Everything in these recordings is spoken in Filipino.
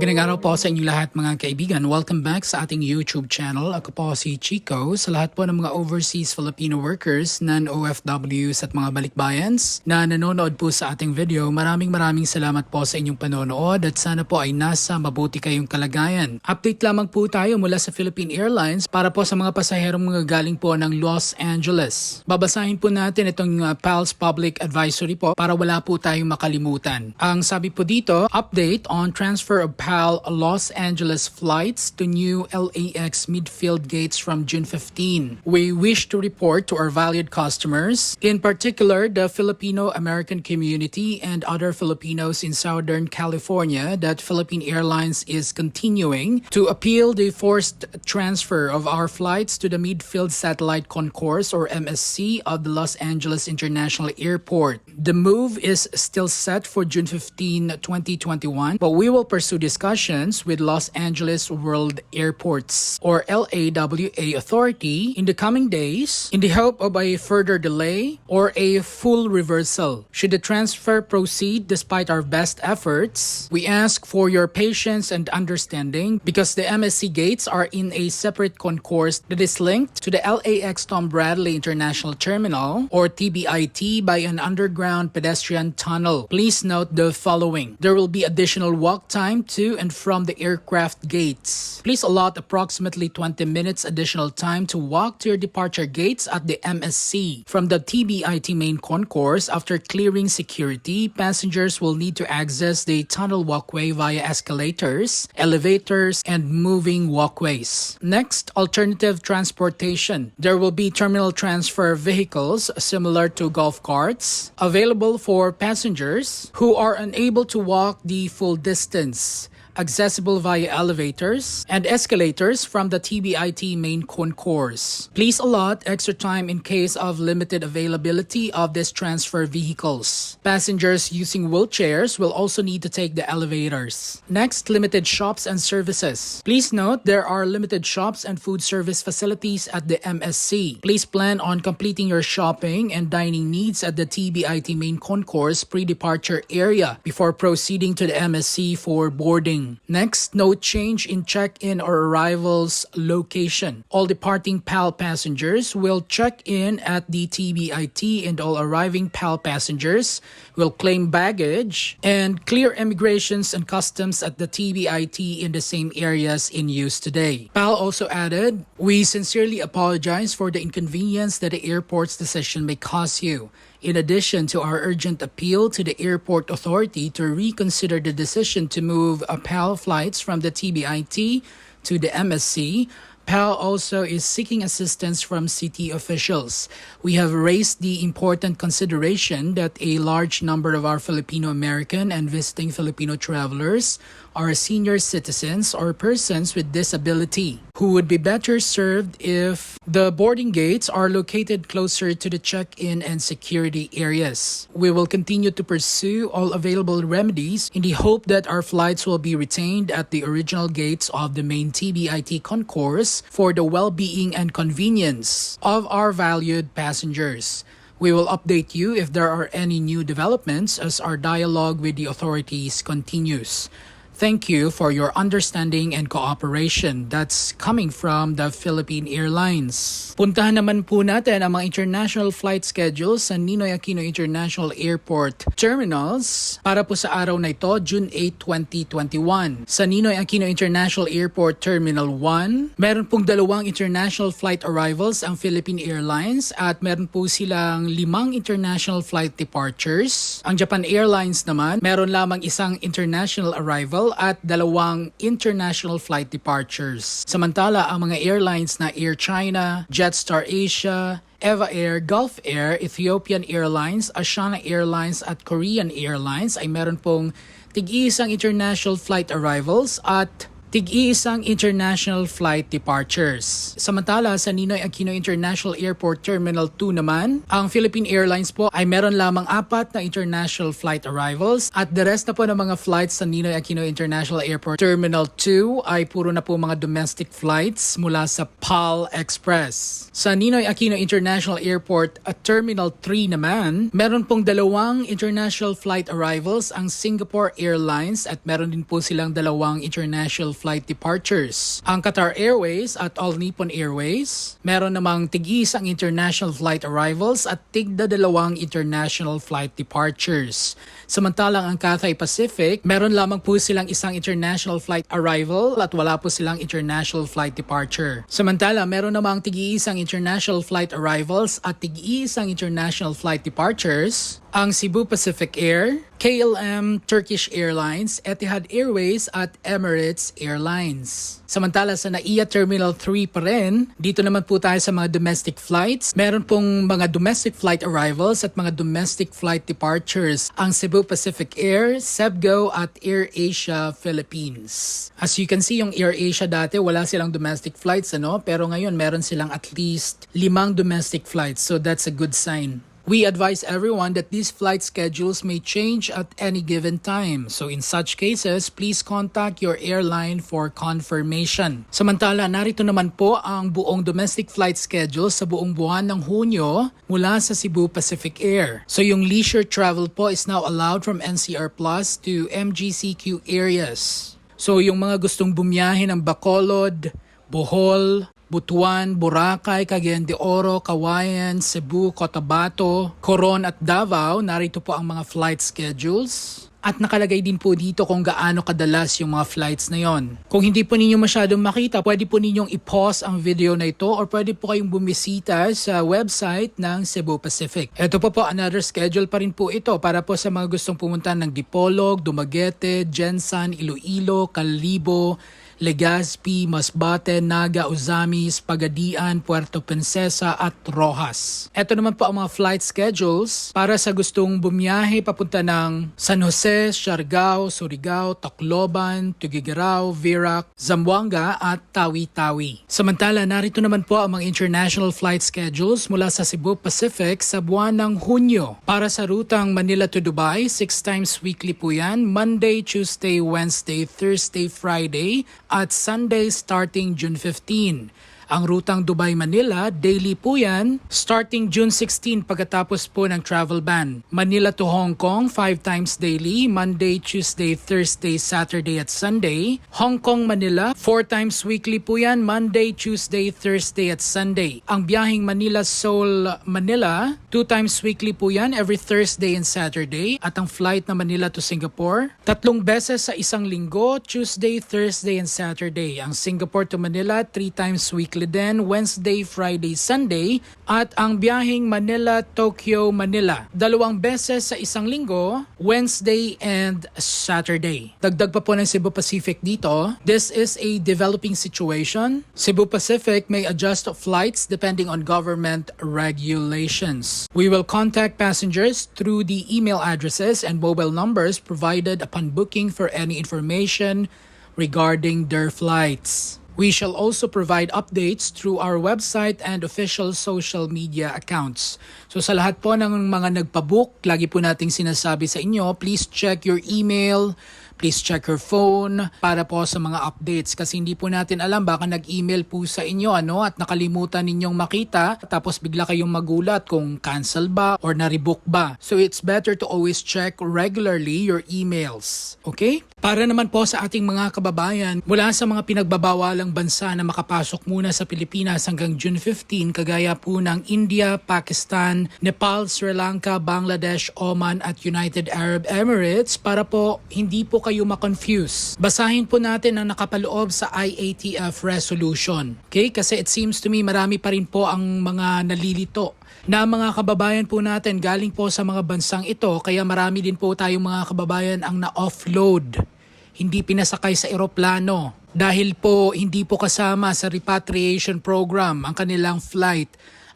Magandang araw po sa inyong lahat mga kaibigan. Welcome back sa ating YouTube channel. Ako po si Chico. Sa lahat po ng mga overseas Filipino workers, non-OFWs at mga balikbayans na nanonood po sa ating video, maraming salamat po sa inyong panonood at sana po ay nasa mabuti kayong kalagayan. Update lamang po tayo mula sa Philippine Airlines para po sa mga pasaherong mga galing po ng Los Angeles. Babasahin po natin itong PAL's Public Advisory po para wala po tayong makalimutan. Ang sabi po dito, update on transfer of PAL Los Angeles flights to new LAX midfield gates from June 15. We wish to report to our valued customers, in particular the Filipino-American community and other Filipinos in Southern California, that Philippine Airlines is continuing to appeal the forced transfer of our flights to the Midfield Satellite Concourse or MSC of the Los Angeles International Airport. The move is still set for June 15, 2021, but we will pursue discussions with Los Angeles World Airports or LAWA Authority in the coming days in the hope of a further delay or a full reversal. Should the transfer proceed despite our best efforts, we ask for your patience and understanding because the MSC gates are in a separate concourse that is linked to the LAX Tom Bradley International Terminal or TBIT by an underground pedestrian tunnel. Please note the following. There will be additional walk time to and from the aircraft gates. Please allot approximately 20 minutes additional time to walk to your departure gates at the MSC. From the TBIT main concourse, after clearing security, passengers will need to access the tunnel walkway via escalators, elevators, and moving walkways. Next, alternative transportation. There will be terminal transfer vehicles similar to golf carts available for passengers who are unable to walk the full distance, accessible via elevators and escalators from the TBIT main concourse. Please allot extra time in case of limited availability of these transfer vehicles. Passengers using wheelchairs will also need to take the elevators. Next, limited shops and services. Please note there are limited shops and food service facilities at the MSC. Please plan on completing your shopping and dining needs at the TBIT main concourse pre-departure area before proceeding to the MSC for boarding. Next, no change in check-in or arrivals location. All departing PAL passengers will check in at the TBIT and all arriving PAL passengers will claim baggage and clear immigrations and customs at the TBIT in the same areas in use today. PAL also added, we sincerely apologize for the inconvenience that the airport's decision may cause you. In addition to our urgent appeal to the airport authority to reconsider the decision to move PAL flights from the TBIT to the MSC, PAL also is seeking assistance from city officials. We have raised the important consideration that a large number of our Filipino-American and visiting Filipino travelers are senior citizens or persons with disability who would be better served if the boarding gates are located closer to the check-in and security areas. We will continue to pursue all available remedies in the hope that our flights will be retained at the original gates of the main TBIT concourse for the well-being and convenience of our valued passengers. We will update you if there are any new developments as our dialogue with the authorities continues. Thank you for your understanding and cooperation. That's coming from the Philippine Airlines. Puntahan naman po natin ang mga international flight schedules sa Ninoy Aquino International Airport terminals para po sa araw na ito, June 8, 2021. Sa Ninoy Aquino International Airport Terminal 1, meron pong 2 international flight arrivals ang Philippine Airlines at meron po silang 5 international flight departures. Ang Japan Airlines naman, meron lamang isang international arrival at 2 international flight departures. Samantala, ang mga airlines na Air China, Jetstar Asia, Eva Air, Gulf Air, Ethiopian Airlines, Asiana Airlines at Korean Airlines ay meron pong tig-iisang international flight arrivals at tig-iisang international flight departures. Samantala sa Ninoy Aquino International Airport Terminal 2 naman, ang Philippine Airlines po ay meron lamang 4 na international flight arrivals at the rest na po ng mga flights sa Ninoy Aquino International Airport Terminal 2 ay puro na po mga domestic flights mula sa PAL Express. Sa Ninoy Aquino International Airport at Terminal 3 naman, meron pong 2 international flight arrivals ang Singapore Airlines at meron din po silang 2 international flight departures. Ang Qatar Airways at All Nippon Airways, meron namang tig-isang international flight arrivals at tig-2 international flight departures. Samantalang ang Cathay Pacific, meron lamang po silang isang international flight arrival at wala po silang international flight departure. Samantala, meron namang tig-iisang international flight arrivals at tig-iisang international flight departures ang Cebu Pacific Air, KLM, Turkish Airlines, Etihad Airways at Emirates Airlines. Samantala sa NAIA Terminal 3 pa rin, dito naman po tayo sa mga domestic flights. Meron pong mga domestic flight arrivals at mga domestic flight departures ang Cebu Pacific Air, Cebgo at AirAsia Philippines. As you can see, yung AirAsia dati wala silang domestic flights, pero ngayon meron silang at least 5 domestic flights, so that's a good sign. We advise everyone that these flight schedules may change at any given time. So in such cases, please contact your airline for confirmation. Samantala, narito naman po ang buong domestic flight schedule sa buong buwan ng Hunyo mula sa Cebu Pacific Air. So yung leisure travel po is now allowed from NCR Plus to MGCQ areas. So yung mga gustong bumiyahe ng Bacolod, Bohol, Butuan, Boracay, Cagayan de Oro, Cauayan, Cebu, Cotabato, Coron at Davao, narito po ang mga flight schedules. At nakalagay din po dito kung gaano kadalas yung mga flights na yon. Kung hindi po ninyo masyadong makita, pwede po ninyong i-pause ang video na ito or pwede po kayong bumisita sa website ng Cebu Pacific. Ito po another schedule pa rin po ito para po sa mga gustong pumunta ng Dipolog, Dumaguete, Jensan, Iloilo, Calibo, Legazpi, Masbate, Naga, Ozamis, Pagadian, Puerto Princesa at Rojas. Ito naman po ang mga flight schedules para sa gustong bumiyahe papunta ng San Jose, Siargao, Surigao, Tacloban, Tuguegarao, Virac, Zamboanga at Tawi-Tawi. Samantala, narito naman po ang mga international flight schedules mula sa Cebu Pacific sa buwan ng Hunyo. Para sa rutang Manila to Dubai, 6 times weekly po yan, Monday, Tuesday, Wednesday, Thursday, Friday, at Sunday starting June 15. Ang rutang Dubai-Manila, daily po yan, starting June 16 pagkatapos po ng travel ban. Manila to Hong Kong, 5 times daily, Monday, Tuesday, Thursday, Saturday at Sunday. Hong Kong-Manila, 4 times weekly po yan, Monday, Tuesday, Thursday at Sunday. Ang biyaheng Manila-Seoul-Manila, 2 times weekly po yan, every Thursday and Saturday. At ang flight na Manila to Singapore, 3 beses sa isang linggo, Tuesday, Thursday and Saturday. Ang Singapore to Manila, 3 times weekly din, Wednesday, Friday, Sunday. At ang biyaheng Manila-Tokyo-Manila, 2 beses sa isang linggo, Wednesday and Saturday. Dagdag pa po ng Cebu Pacific dito, this is a developing situation. Cebu Pacific may adjust flights depending on government regulations. We will contact passengers through the email addresses and mobile numbers provided upon booking for any information regarding their flights. We shall also provide updates through our website and official social media accounts. So sa lahat po ng mga nagpabook, lagi po nating sinasabi sa inyo, please check your email, please check your phone para po sa mga updates kasi hindi po natin alam baka nag-email po sa inyo at nakalimutan ninyong makita tapos bigla kayong magulat kung cancel ba or na-rebook ba. So it's better to always check regularly your emails. Okay? Para naman po sa ating mga kababayan mula sa mga pinagbabawalang bansa na makapasok muna sa Pilipinas hanggang June 15 kagaya po ng India, Pakistan, Nepal, Sri Lanka, Bangladesh, Oman at United Arab Emirates para po hindi po kayo ma-confuse. Basahin po natin ang nakapaloob sa IATF resolution. Okay? Kasi it seems to me marami pa rin po ang mga nalilito na mga kababayan po natin galing po sa mga bansang ito kaya marami din po tayong mga kababayan ang na-offload. Hindi pinasakay sa eroplano dahil po hindi po kasama sa repatriation program ang kanilang flight.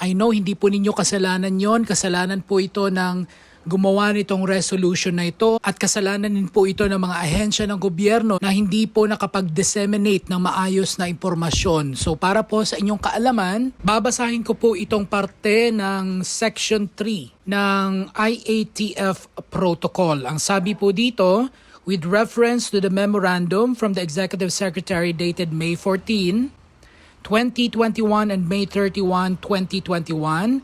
I know hindi po ninyo kasalanan yon, kasalanan po ito ng gumawa nitong resolution na ito at kasalanan din po ito ng mga ahensya ng gobyerno na hindi po nakapag-disseminate ng maayos na impormasyon. So para po sa inyong kaalaman, babasahin ko po itong parte ng Section 3 ng IATF Protocol. Ang sabi po dito, with reference to the memorandum from the Executive Secretary dated May 14, 2021 and May 31, 2021,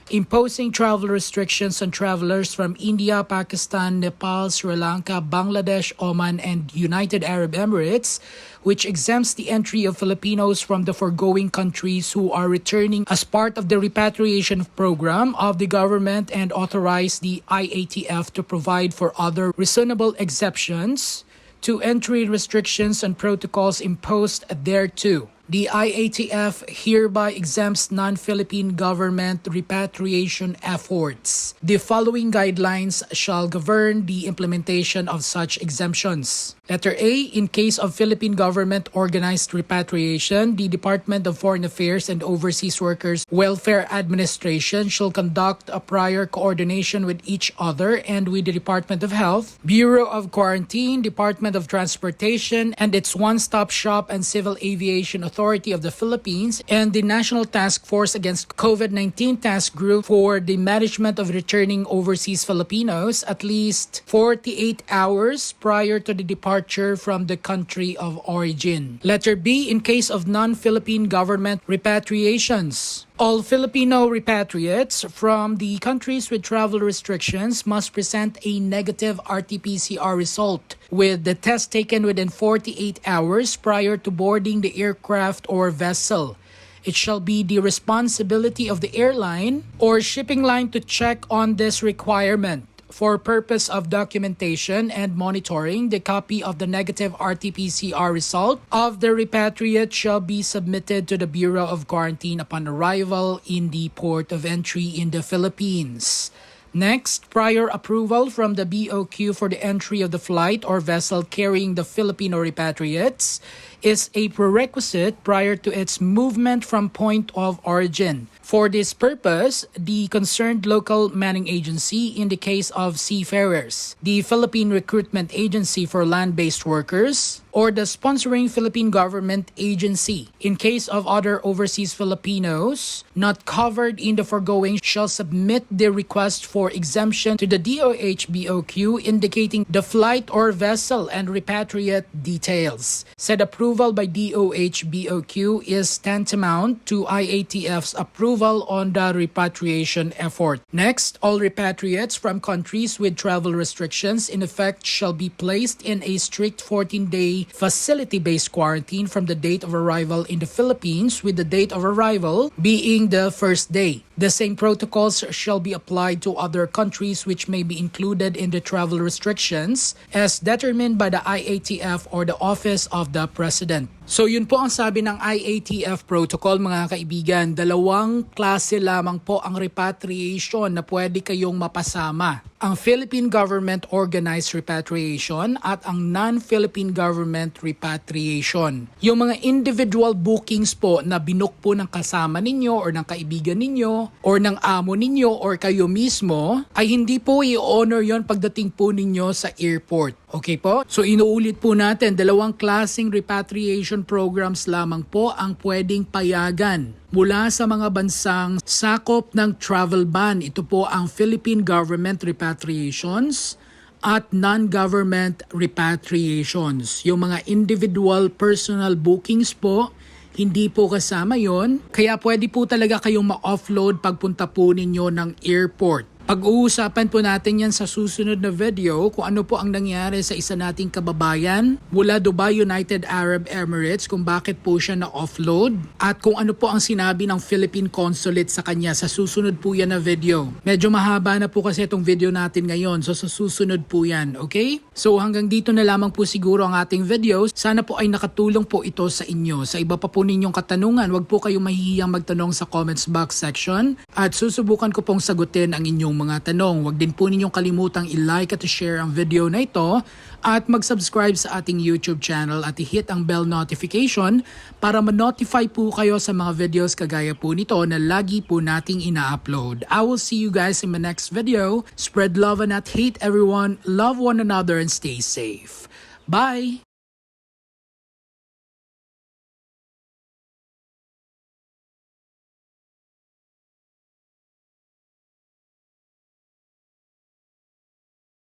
imposing travel restrictions on travelers from India, Pakistan, Nepal, Sri Lanka, Bangladesh, Oman, and United Arab Emirates, which exempts the entry of Filipinos from the foregoing countries who are returning as part of the repatriation program of the government and authorize the IATF to provide for other reasonable exceptions to entry restrictions and protocols imposed thereto. The IATF hereby exempts non-Philippine government repatriation efforts. The following guidelines shall govern the implementation of such exemptions. Letter A, in case of Philippine government organized repatriation, the Department of Foreign Affairs and Overseas Workers Welfare Administration shall conduct a prior coordination with each other and with the Department of Health, Bureau of Quarantine, Department of Transportation, and its one-stop shop and Civil Aviation Authority of the Philippines, and the National Task Force Against COVID-19 Task Group for the Management of Returning Overseas Filipinos at least 48 hours prior to the departure from the country of origin. Letter B, in case of non-Philippine government repatriations, all Filipino repatriates from the countries with travel restrictions must present a negative RT-PCR result with the test taken within 48 hours prior to boarding the aircraft or vessel. It shall be the responsibility of the airline or shipping line to check on this requirement. For purpose of documentation and monitoring, the copy of the negative RT-PCR result of the repatriate shall be submitted to the Bureau of Quarantine upon arrival in the port of entry in the Philippines. Next, prior approval from the BOQ for the entry of the flight or vessel carrying the Filipino repatriates is a prerequisite prior to its movement from point of origin. For this purpose, the concerned local manning agency in the case of seafarers, the Philippine Recruitment Agency for Land-Based Workers, or the sponsoring Philippine government agency, in case of other overseas Filipinos not covered in the foregoing, shall submit the request for exemption to the DOH BOQ indicating the flight or vessel and repatriate details. Said approval by DOH BOQ is tantamount to IATF's approval on the repatriation effort. Next, all repatriates from countries with travel restrictions in effect shall be placed in a strict 14-day facility-based quarantine from the date of arrival in the Philippines, with the date of arrival being the first day. The same protocols shall be applied to other countries which may be included in the travel restrictions as determined by the IATF or the Office of the President. So yun po ang sabi ng IATF protocol, mga kaibigan. Dalawang klase lamang po ang repatriation na pwede kayong mapasama. Ang Philippine Government Organized Repatriation at ang Non-Philippine Government Repatriation. Yung mga individual bookings po na binook po ng kasama ninyo or ng kaibigan ninyo or ng amo ninyo or kayo mismo ay hindi po i-honor yon pagdating po ninyo sa airport. Okay po? So inuulit po natin, dalawang klaseng repatriation programs lamang po ang pwedeng payagan mula sa mga bansang sakop ng travel ban. Ito po ang Philippine Government Repatriations at non-government repatriations. Yung mga individual personal bookings po, hindi po kasama yon. Kaya pwede po talaga kayong ma-offload pagpunta po ninyo ng airport. Pag-uusapan po natin yan sa susunod na video kung ano po ang nangyari sa isa nating kababayan mula Dubai, United Arab Emirates, kung bakit po siya na-offload at kung ano po ang sinabi ng Philippine Consulate sa kanya. Sa susunod po yan na video. Medyo mahaba na po kasi itong video natin ngayon, so sa susunod po yan, okay? So hanggang dito na lamang po siguro ang ating video. Sana po ay nakatulong po ito sa inyo. Sa iba pa po ninyong katanungan, wag po kayong mahihiyang magtanong sa comments box section at susubukan ko pong sagutin ang inyong mga tanong. Huwag din po ninyong kalimutang i-like at i-share ang video na ito at mag-subscribe sa ating YouTube channel at i-hit ang bell notification para ma-notify po kayo sa mga videos kagaya po nito na lagi po nating ina-upload. I will see you guys in my next video. Spread love and not hate everyone. Love one another and stay safe. Bye!